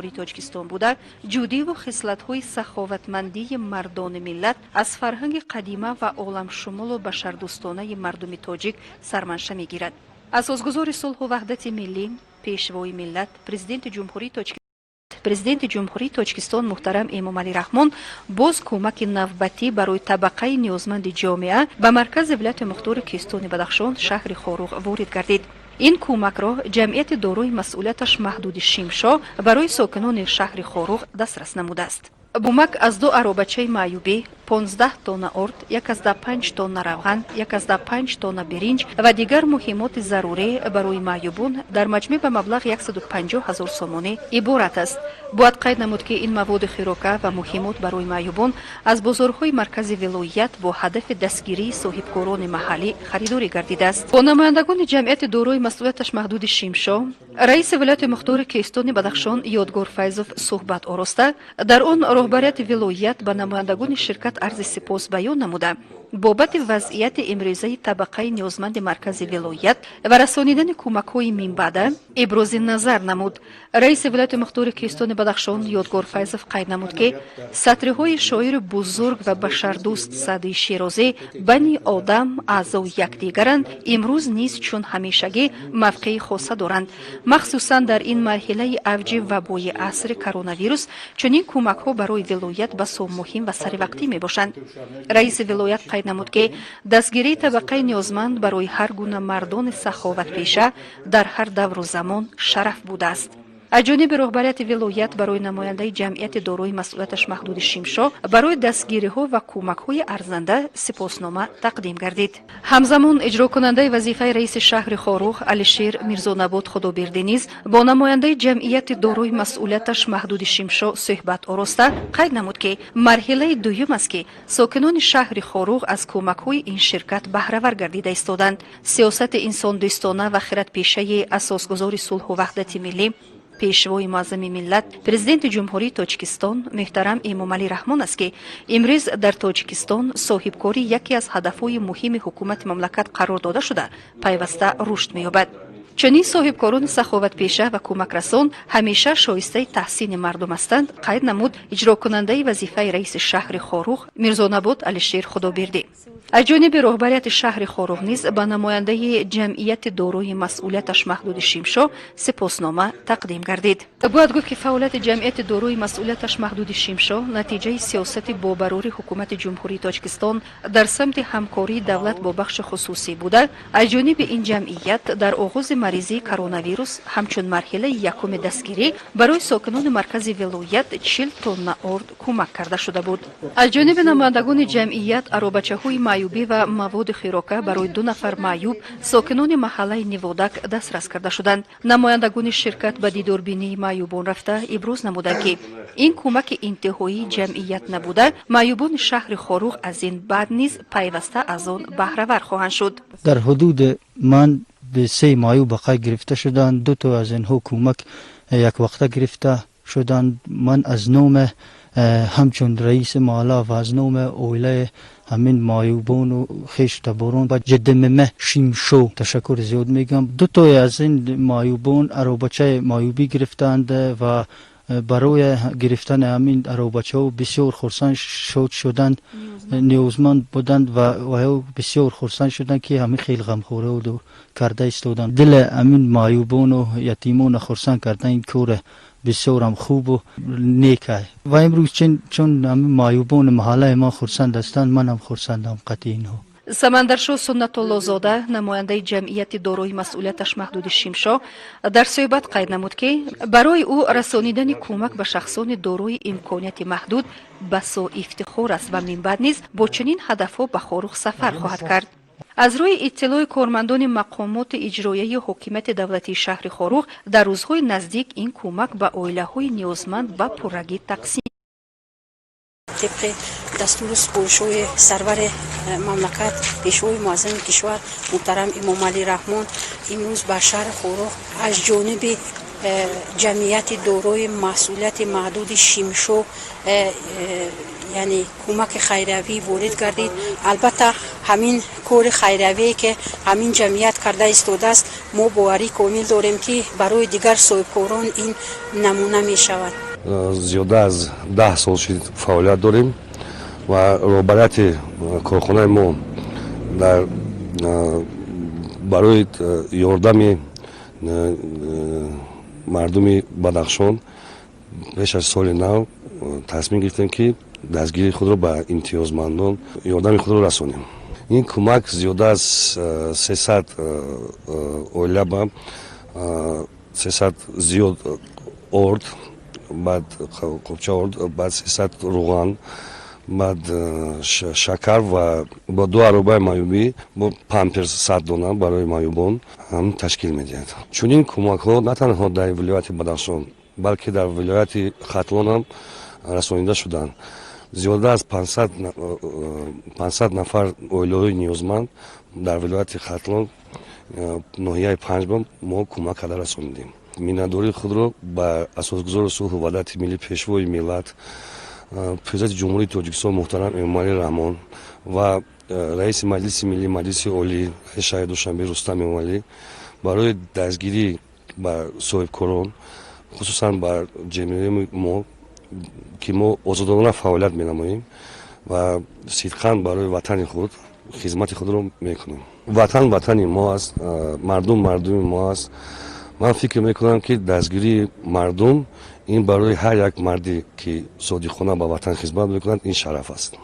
جمهوری تاجیکستان بوده، جودی و خصلت‌های سخاوتمندی مردان ملت از فرهنگ قدیمه و عالم شمول و بشردوستانه مردم تاجیک سرمنشه می‌گیرد. اساسگزار صلح و وحدت ملی، پیشوای ملت، президенти ҷумҳурии тоҷикистон муҳтарам эмомалӣ раҳмон боз кӯмаки навбатӣ барои табақаи ниёзманди ҷомеа ба маркази вилояти мухтори кӯҳистони Бадахшон шаҳри Хоруғ ворид гардид. ин кӯмакро ҷамъияти дорои масъулияташ маҳдуди Шимшо барои сокинони шаҳри Хоруғ дастрас намудааст. бумак аз 2 аробачаи маъюбӣ, 15 тонна орд, 1,5 тонна равған, 1,5 тонна биринҷ ва дигар муҳимоти зарурӣ барои маъюбон дар маҷмӯъ ба маблағи 150 000 сомонӣ иборат аст. бояд қайд намуд ки ин маводи хӯрока ва муҳимот барои маъюбон аз бозорҳои маркази вилоят бо ҳадафи дастгирии соҳибкорони маҳаллӣ харидорӣ гардидааст. бо намояндагони ҷамъияти дорои масъулияташ маҳдуди Шимшо, раиси вилояти мухтори кӯҳистони Бадахшон Ёдгор Файзов суҳбат ороста, дар он роҳбарияти вилоят ба намояндагони ширкат арзи сипос баён намуда бобати вазъияти имрӯзаи табақаи ниёзманди маркази вилоят ва расонидани кӯмакҳои минбаъда ибрози назар намуд. раиси вилояти мухтори кӯҳистони Бадахшон Ёдгор Файзов қайд намуд ки сатриҳои шоири бузург ва башардӯст Саъдии Широзӣ бани одам аъзои якдигаранд, имрӯз низ чун ҳамешагӣ мавқеи хоса доранд. махсусан дар ин марҳилаи авҷи вабои асри коронавирус чунин кӯмакҳо барои вилоят басо муҳим ва саривақтӣ мебошанд. раиси вилоят қайд намуд ки дастгирии табақаи ниёзманд барои ҳар гуна мардони саховатпеша дар ҳар давру замон шараф будааст. аз ҷониби роҳбарияти вилоят барои намояндаи ҷамъияти дорои масъулияташ маҳдуди Шимшо барои дастгириҳо ва кӯмакҳои арзанда сипоснoma тақдим гардид. ҳамзамон иҷрокунандаи вазифаи раиси шаҳри Хоруғ Алишер Мирзонабод Худобердӣ низ бо намояндаи ҷамъияти дорои масъулияташ маҳдуди Шимшо суҳбат ороста қайд намуд ки марҳилаи дуюм аст ки сокинони шаҳри Хоруғ аз кӯмакҳои ин ширкат баҳравар гардида истоданд. сиёсати инсондӯстона ва хиратпешаи асосгузори сулҳу ваҳдати миллӣ, пешвои муаззами миллат, президенти ҷумҳурии Тоҷикистон муҳтарам Эмомалӣ Раҳмон аст ки имрӯз дар Тоҷикистон соҳибкорӣ яке аз ҳадафҳои муҳими ҳукумати мамлакат қарор дода шуда пайваста рушд меёбад. чунин соҳибкорони саховатпеша ва кӯмакрасон ҳамеша шоистаи таҳсини мардум ҳастанд, қайд намуд иҷрокунандаи вазифаи раиси шаҳри Хоруғ Мирзонабод Алишер Худобердӣ. аз ҷониби роҳбарияти шаҳри Хоруғ низ ба намояндаи ҷамъияти дорои масъулияташ маҳдуди Шимшо сипоснома тақдим гардид. бояд гуфт ки фаъолияти ҷамъияти дорои масъулияташ маҳдуди Шимшо натиҷаи сиёсати бобарори ҳукумати ҷумҳурии Тоҷикистон дар самти ҳамкории давлат бо бахши хусусӣ буда, аз ҷониби ин ҷамъият дар оғози маризии коронавирус ҳамчун марҳилаи якуми дастгирӣ барои сокинони маркази вилоят 40 тонна орд кӯмак карда шуда буд. аз ҷониби намояндагони ҷамъият аробачаҳои маъюбӣ ва маводи хӯрока барои 2 нафар маъюб сокинони маҳаллаи Ниводак дастрас карда шуданд. намояндагони ширкат ба дидорбинии маъюбон рафта иброз намуданд ки ин кӯмаки интиҳоии ҷамъият набуда, маъюбони шаҳри Хоруғ аз ин баъд низ пайваста аз он баҳравар хоҳанд шуд. дар ҳудуди ман به 3 مایو بقای گرفته شدند. 2 تا از این حکومت یک وقته گرفته شدند. من از نوم همچون رئیس مالا و از نوم اوله همین مایوبون و خیش تبارون و جدممه شیمشو تشکر زیاد میگم. 2 تا از این مایوبون اروبچه مایوبی گرفتند و برای گرفتن همین اروبچه ها بسیار خرسند شدند، نیازمند بودند و بسیار خرسند شدند که همین خیلی غمخوره و کرده ایستادند. دل همین معیوبان و یتیمان خرسند کردن این کار بسیار هم خوب و نیک است و امروز چون همین معیوبان محله ما خرسند هستند، من هم خرسندم قطعی اینها. самандаршо суннатуллозода намояндаи ҷамъияти дорои масъулияташ маҳдуди Шимшо дар суҳбат қайд намуд ки барои ӯ расонидани кӯмак ба шахсони дорои имконияти маҳдуд басо ифтихор аст ва минбаъд низ бо чунин ҳадафҳо ба Хоруғ сафар хоҳад кард. аз рӯи иттилои кормандони мақомоти иҷроияи ҳокимияти давлатии шаҳри Хоруғ дар рӯзҳои наздик ин кӯмак ба оилаҳои ниёзманд ба пуррагӣ тақсим طبق دستور سپوشوی سرور مملکت پیشوای معظم کشور محترم امامعلی رحمان امروز به شهر خوروغ از جانب جمعیت دارای مسئولیت محدود شیمشو یعنی کمک خیروی وارد گردید. البته همین کار خیروی که همین جمعیت کرده ایستاده است، ما باوری کامل داریم که برای دیگر صاحبکاران این نمونه می شود. زیاده از 10 سال شد فعالیت داریم و رهبریت کارخانه ما در برای یاردم مردم بدخشان پیش از سال نو تصمیم گرفتیم که دستگیری خود را به امتیازمندان یاردم خود را رسانیم. این کمک زیاده از 300 اویله با 300 زیاد ارد، بعد قبچه ارد، بعد 300 روغن، بعد شکر و با 2 عربه مایوبی با پامپرز 100 دانه برای مایوبان هم تشکیل می‌دهد. چون این کمک ها نه تنها در ولایت بدخشان بلکه در ولایت ختلان هم رسانیده شدند. زیاده از 500 نفر اویله‌های نیازمند در ولایت ختلان ناحیه پنجبند ما کمک کرده رسانیدیم. میناداری خود را به اساسگزار صلح و وحدت ملی پیشوای ملت پرزیدنت جمهوری تاجیکستان محترم امامعلی رحمان و رئیس مجلس ملی مجلس عالی شهید دوشنبه رستم امامعلی برای دستگیری به صاحبکاران خصوصا بر جمعیت ما که ما آزادانه فعالیت می‌نماییم و صدقاً برای وطن خود خدمت خود را میکنیم. وطن ما است، مردم ما است. من فکر میکنم که دستگیری مردم این برای هر یک مردی که صادقانه به وطن خدمت میکنند این شرف است.